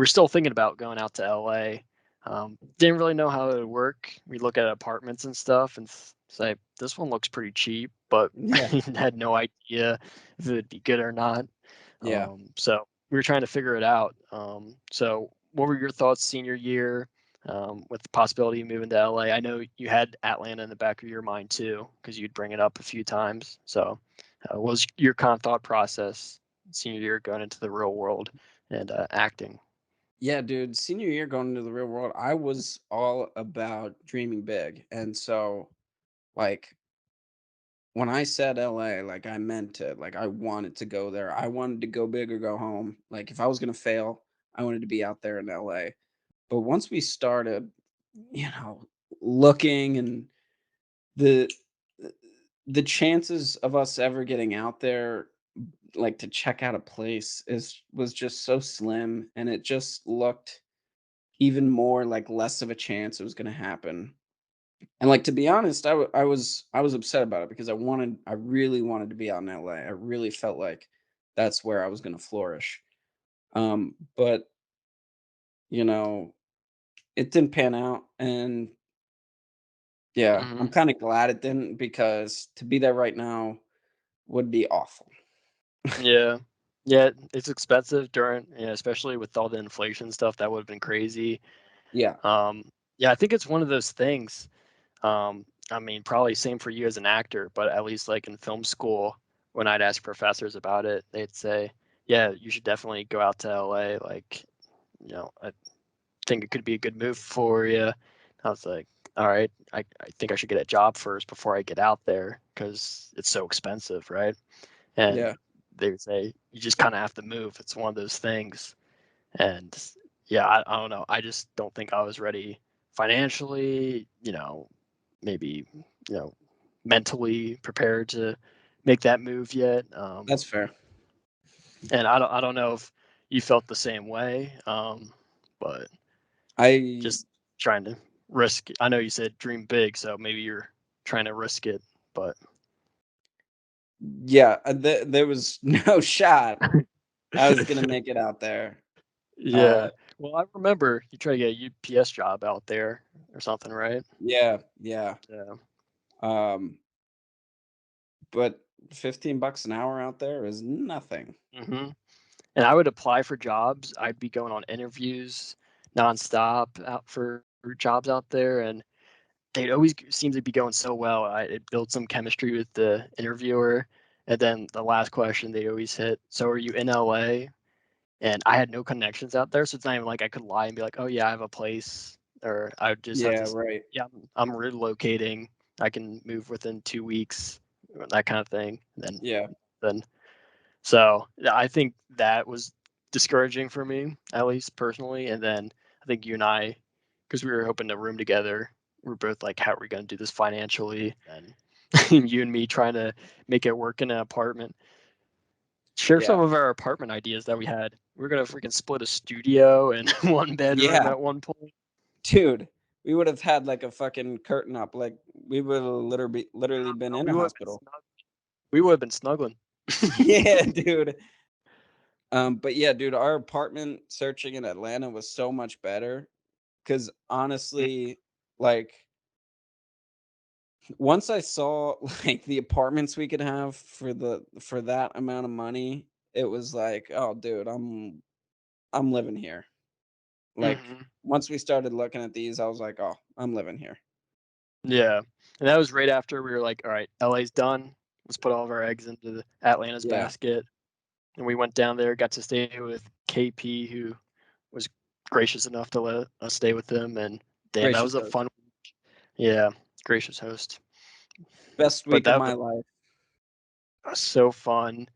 we're still thinking about going out to LA. Didn't really know how it would work. We look at apartments and stuff and say, this one looks pretty cheap, but Yeah. had no idea if it would be good or not. Yeah. So we were trying to figure it out. So what were your thoughts senior year, with the possibility of moving to LA? I know you had Atlanta in the back of your mind too, because you'd bring it up a few times. So what was your kind of thought process senior year going into the real world and acting? Yeah, dude, senior year going into the real world, I was all about dreaming big. And so, like, when I said LA, like, I meant it. Like, I wanted to go there. I wanted to go big or go home. Like, if I was going to fail, I wanted to be out there in LA. But once we started, you know, looking and the the chances of us ever getting out there, like, to check out a place is was just so slim, and it just looked even more like less of a chance it was gonna happen. And, like, to be honest, I was upset about it because I really wanted to be out in LA. I really felt like that's where I was gonna flourish. But, you know, it didn't pan out, and yeah, I'm Hmm. kinda glad it didn't because to be there right now would be awful. Yeah. Yeah, it's expensive during, yeah, especially with all the inflation stuff. That would have been crazy. Yeah. Um, yeah, I think it's one of those things. I mean, probably same for you as an actor, but at least like in film school, when I'd ask professors about it, they'd say, "Yeah, you should definitely go out to LA. Like, I think it could be a good move for you." I was like, "All right, I think I should get a job first before I get out there because it's so expensive, right?" And Yeah. they would say, "You just kind of have to move. It's one of those things." And yeah, I don't know. I just don't think I was ready financially, maybe, you know, mentally prepared to make that move yet. That's fair. And I don't know if you felt the same way. But I just trying to risk. I know you said dream big, so maybe you're trying to risk it, but Yeah, there was no shot I was gonna make it out there. yeah. Uh, Well, I remember you tried to get a UPS job out there or something, right? yeah, yeah. Yeah. Um, but 15 bucks an hour out there is nothing. Hmm. And I would apply for jobs. I'd be going on interviews nonstop out for jobs out there, and they'd always seem to be going so well. It built some chemistry with the interviewer, and then the last question they always hit, "So are you in LA?" And I had no connections out there, so it's not even like I could lie and be like, "Oh yeah, I have a place," or I would just have to Yeah, say, right. "Yeah, I'm relocating. I can move within 2 weeks," that kind of thing. And Yeah, then so yeah, I think that was discouraging for me, at least personally. And then I think you and I, because we were hoping to room together, we're both like, how are we going to do this financially? And you and me trying to make it work in an apartment. Share some yeah, of our apartment ideas that we had. We are gonna freaking split a studio and one bedroom yeah. at one point. Dude, we would have had, like, a fucking curtain up, like, we would have literally been in We a would have been hospital. we would have been snuggling. Yeah, dude. But yeah, dude, our apartment searching in Atlanta was so much better. Cause honestly, like, once I saw, like, the apartments we could have for that amount of money, it was like, "Oh, dude, I'm living here." Like, Hmm. once we started looking at these, I was like, "Oh, I'm living here." Yeah, and that was right after we were like, "All right, LA's done. Let's put all of our eggs into the Atlanta's Yeah, basket." And we went down there, got to stay with KP, who was gracious enough to let us stay with him. And damn, that gracious was a host. fun. Yeah, gracious host. Best But week of that my life. was so fun.